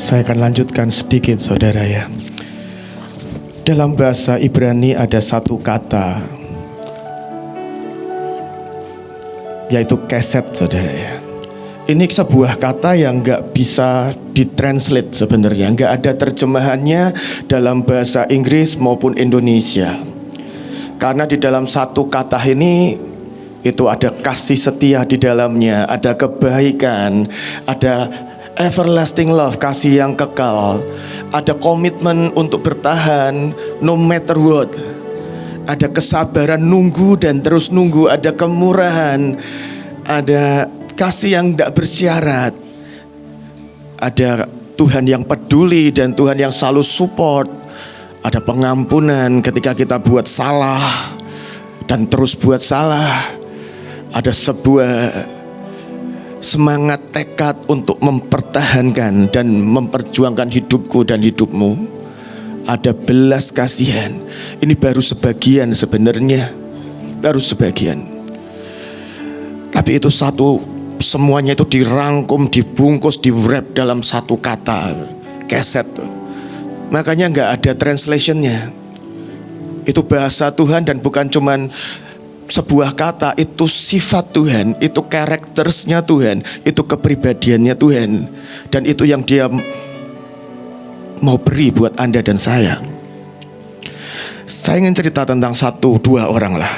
Saya akan lanjutkan sedikit, saudara ya. Dalam bahasa Ibrani ada satu kata, yaitu keset, saudara ya. Ini sebuah kata yang gak bisa ditranslate sebenarnya. Gak ada terjemahannya dalam bahasa Inggris maupun Indonesia. Karena di dalam satu kata ini, itu ada kasih setia di dalamnya, ada kebaikan, ada everlasting love, kasih yang kekal, ada komitmen untuk bertahan no matter what, ada kesabaran nunggu dan terus nunggu, ada kemurahan, ada kasih yang tidak bersyarat, ada Tuhan yang peduli dan Tuhan yang selalu support, ada pengampunan ketika kita buat salah dan terus buat salah, ada sebuah semangat tekad untuk mempertahankan dan memperjuangkan hidupku dan hidupmu. Ada belas kasihan. Ini baru sebagian sebenarnya, baru sebagian. Tapi itu satu, semuanya itu dirangkum, dibungkus, di-wrap dalam satu kata, keset. Makanya gak ada translationnya. Itu bahasa Tuhan dan bukan cuman sebuah kata, itu sifat Tuhan, itu karakternya Tuhan, itu kepribadiannya Tuhan. Dan itu yang Dia mau beri buat Anda dan saya. Saya ingin cerita tentang satu dua orang lah.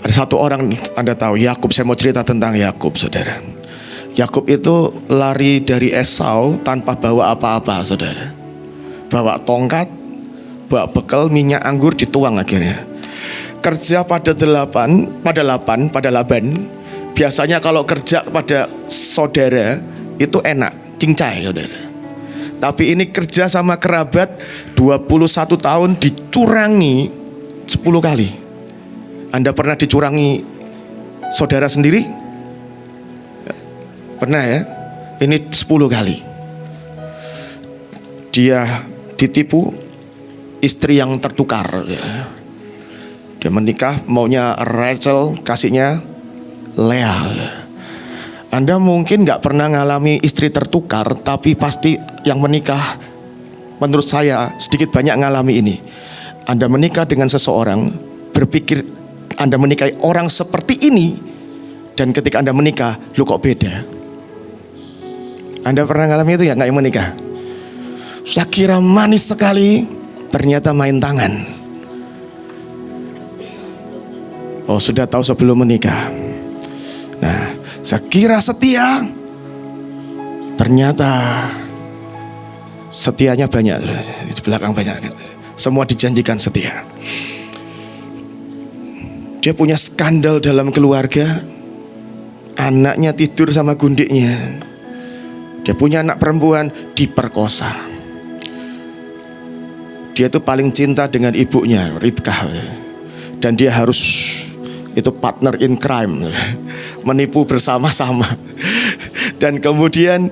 Ada satu orang, Anda tahu Yakub. Saya mau cerita tentang Yakub, saudara. Yakub itu lari dari Esau tanpa bawa apa-apa, saudara. Bawa tongkat, bawa bekal, minyak anggur, dituang akhirnya. Kerja pada Laban. Biasanya kalau kerja pada saudara itu enak, cincai, saudara. Tapi ini kerja sama kerabat 21 tahun dicurangi 10 kali. Anda pernah dicurangi saudara sendiri? Pernah ya? Ini 10 kali. Dia ditipu istri yang tertukar ya. Dia menikah, maunya Rachel, kasihnya Leah. Anda mungkin gak pernah ngalami istri tertukar, tapi pasti yang menikah, menurut saya sedikit banyak ngalami ini. Anda menikah dengan seseorang, berpikir Anda menikahi orang seperti ini, dan ketika Anda menikah, lu kok beda? Anda pernah ngalami itu ya, gak yang menikah? Saya kira manis sekali, ternyata main tangan. Oh, sudah tahu sebelum menikah. Nah, saya kira setia, ternyata setianya banyak. Di belakang banyak. Semua dijanjikan setia. Dia punya skandal dalam keluarga. Anaknya tidur sama gundiknya. Dia punya anak perempuan, diperkosa. Dia tuh paling cinta dengan ibunya, Ribkah. Dan dia harus, itu partner in crime, menipu bersama-sama. Dan kemudian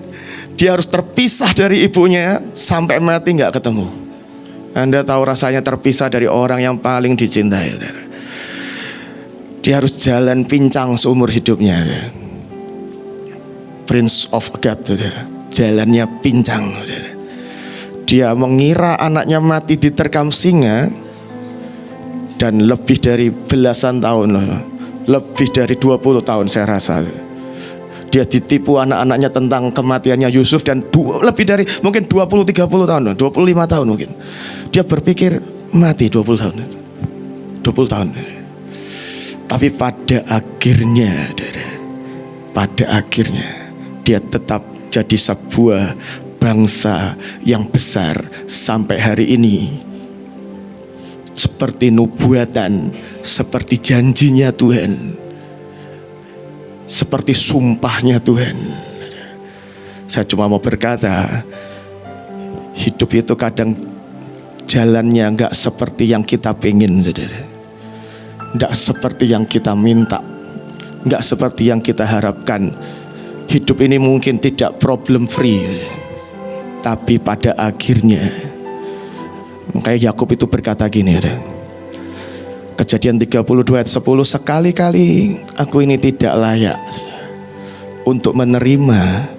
dia harus terpisah dari ibunya sampai mati gak ketemu. Anda tahu rasanya terpisah dari orang yang paling dicintai. Dia harus jalan pincang seumur hidupnya. Prince of God, jalannya pincang. Dia mengira anaknya mati diterkam singa. Dan lebih dari belasan tahun, lebih dari 20 tahun saya rasa. Dia ditipu anak-anaknya tentang kematiannya Yusuf. Dan lebih dari mungkin 20-30 tahun, 25 tahun mungkin. Dia berpikir mati 20 tahun. 20 tahun. Tapi pada akhirnya dia tetap jadi sebuah bangsa yang besar sampai hari ini. Seperti nubuatan, seperti janjinya Tuhan, seperti sumpahnya Tuhan. Saya cuma mau berkata, hidup itu kadang jalannya gak seperti yang kita pengen, saudara. Gak seperti yang kita minta, gak seperti yang kita harapkan. Hidup ini mungkin tidak problem free, tapi pada akhirnya, makanya Yakub itu berkata gini, Kejadian 32 ayat 10, sekali-kali aku ini tidak layak untuk menerima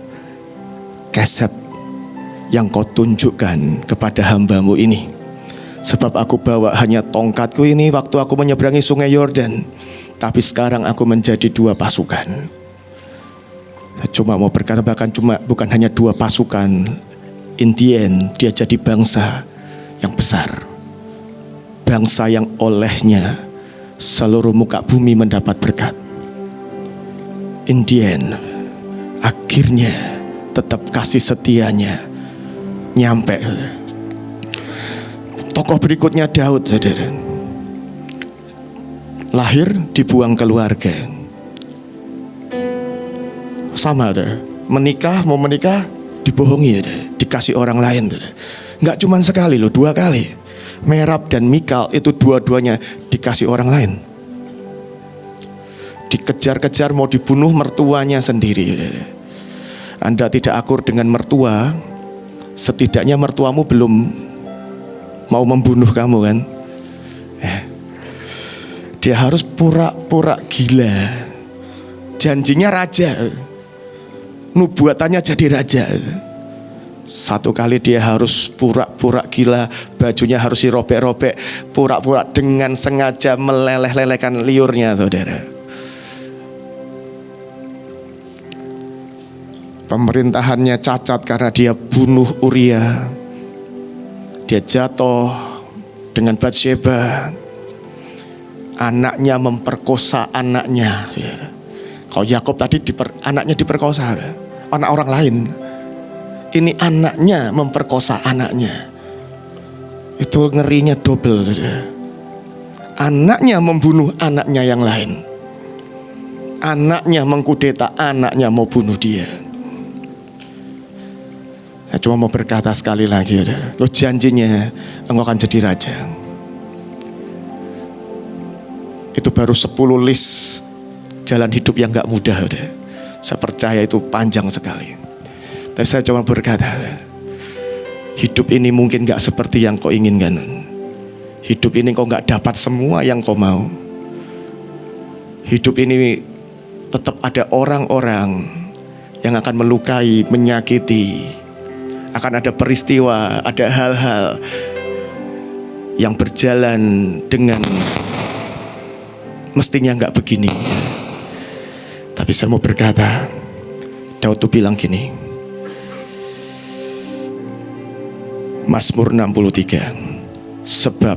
keset yang kau tunjukkan kepada hambamu ini. Sebab aku bawa hanya tongkatku ini waktu aku menyeberangi sungai Yordan, tapi sekarang aku menjadi 2 pasukan. Saya cuma mau berkata bahkan bukan hanya 2 pasukan. In the end, dia jadi bangsa yang besar. Bangsa yang olehnya seluruh muka bumi mendapat berkat. In the end, akhirnya tetap kasih setianya nyampe. Tokoh berikutnya Daud, saudara. Lahir dibuang keluarga. Sama, saudara. Mau menikah dibohongi, saudara. Dikasih orang lain, saudara. Nggak cuma sekali loh, 2 kali. Merab dan Mikal itu dua-duanya dikasih orang lain. Dikejar-kejar mau dibunuh mertuanya sendiri, saudara. Anda tidak akur dengan mertua, setidaknya mertuamu belum mau membunuh kamu kan. Dia harus pura-pura gila. Janjinya raja, nubuatannya jadi raja. Satu kali dia harus pura-pura gila, bajunya harus dirobek-robek, pura-pura dengan sengaja meleleh-lelehkan liurnya, saudara. Pemerintahannya cacat karena dia bunuh Uria. Dia jatuh dengan Batsheba. Anaknya memperkosa anaknya. Kalau Yakub tadi anaknya diperkosa, anak orang lain. Ini anaknya memperkosa anaknya. Itu ngerinya double. Anaknya membunuh anaknya yang lain. Anaknya mengkudeta, anaknya mau bunuh dia. Saya cuma mau berkata sekali lagi, lo janjinya engkau akan jadi raja. Itu baru 10 list jalan hidup yang gak mudah. Saya percaya itu panjang sekali. Tapi saya cuma berkata, hidup ini mungkin gak seperti yang kau inginkan. Hidup ini kau gak dapat semua yang kau mau. Hidup ini tetap ada orang-orang yang akan melukai, menyakiti. Akan ada peristiwa, ada hal-hal yang berjalan dengan mestinya gak begini. Tapi saya mau berkata, Daud tuh bilang gini, Mazmur 63, sebab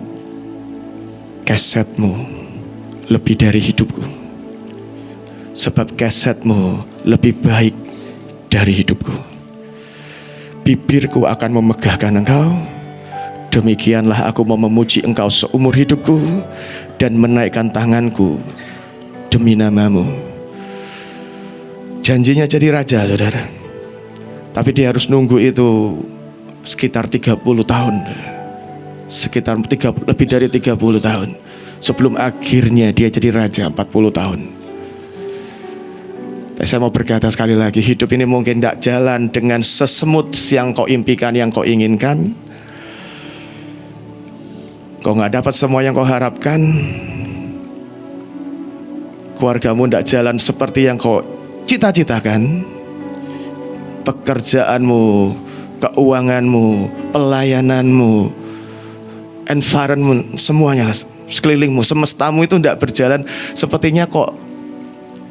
kesetmu lebih dari hidupku, sebab kesetmu lebih baik dari hidupku. Bibirku akan memegahkan engkau, demikianlah aku mau memuji engkau seumur hidupku dan menaikkan tanganku demi namamu. Janjinya jadi raja, saudara. Tapi dia harus nunggu itu sekitar 30 tahun. Lebih dari 30 tahun sebelum akhirnya dia jadi raja 40 tahun. Saya mau berkata sekali lagi, hidup ini mungkin tidak jalan dengan sesemut yang kau impikan, yang kau inginkan. Kau gak dapat semua yang kau harapkan. Keluargamu tidak jalan seperti yang kau cita-citakan. Pekerjaanmu, keuanganmu, pelayananmu, environment, semuanya, sekelilingmu, semestamu itu tidak berjalan sepertinya kok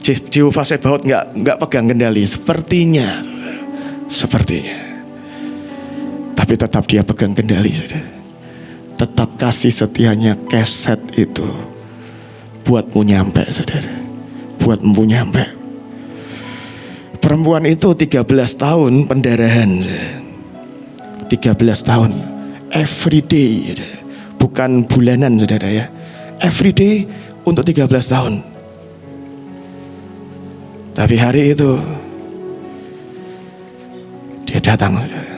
Jehovah Sebaot nggak pegang kendali, sepertinya. Tapi tetap dia pegang kendali, saudara. Tetap kasih setianya keset itu buatmu nyampe, saudara. Buatmu nyampe. Perempuan itu 13 tahun pendarahan, 13 tahun, every day, bukan bulanan, saudara ya. Every day untuk 13 tahun. Tapi hari itu dia datang, saudara.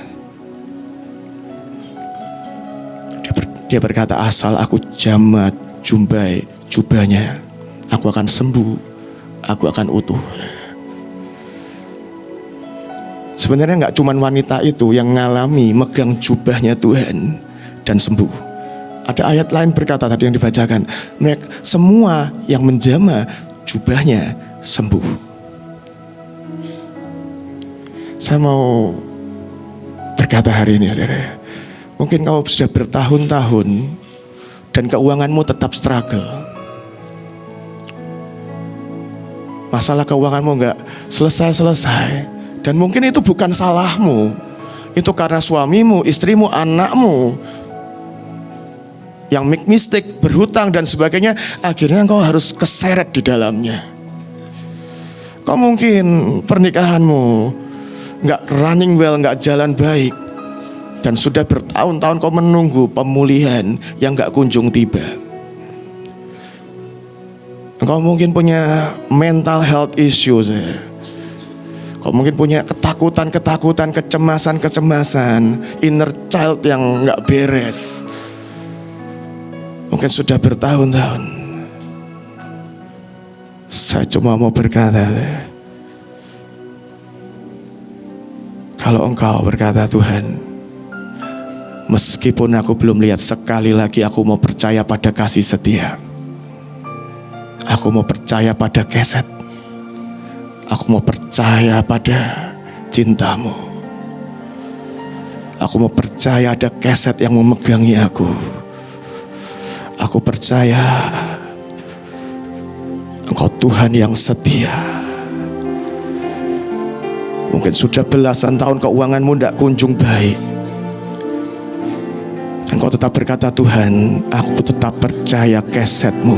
Dia berkata, asal aku jumpai jubahnya, aku akan sembuh, aku akan utuh. Sebenarnya gak cuma wanita itu yang ngalami megang jubahnya Tuhan dan sembuh. Ada ayat lain berkata tadi yang dibacakan, mereka semua yang menjamah jubahnya sembuh. Saya mau berkata hari ini saudara, mungkin kau sudah bertahun-tahun dan keuanganmu tetap struggle. Masalah keuanganmu gak selesai-selesai. Dan mungkin itu bukan salahmu. Itu karena suamimu, istrimu, anakmu yang make mistake, berhutang dan sebagainya. Akhirnya kau harus keseret di dalamnya. Kau mungkin pernikahanmu gak running well, gak jalan baik. Dan sudah bertahun-tahun kau menunggu pemulihan yang gak kunjung tiba. Kau mungkin punya mental health issues. Kau mungkin punya ketakutan, kecemasan, inner child yang gak beres. Mungkin sudah bertahun-tahun. Saya cuma mau berkata, kalau engkau berkata, Tuhan, meskipun aku belum lihat, sekali lagi aku mau percaya pada kasih setia. Aku mau percaya pada keset. Aku mau percaya pada cintamu. Aku mau percaya ada keset yang memegangi aku. Aku percaya Engkau Tuhan yang setia. Mungkin sudah belasan tahun keuanganmu tidak kunjung baik. Engkau tetap berkata, Tuhan, aku tetap percaya kesetmu.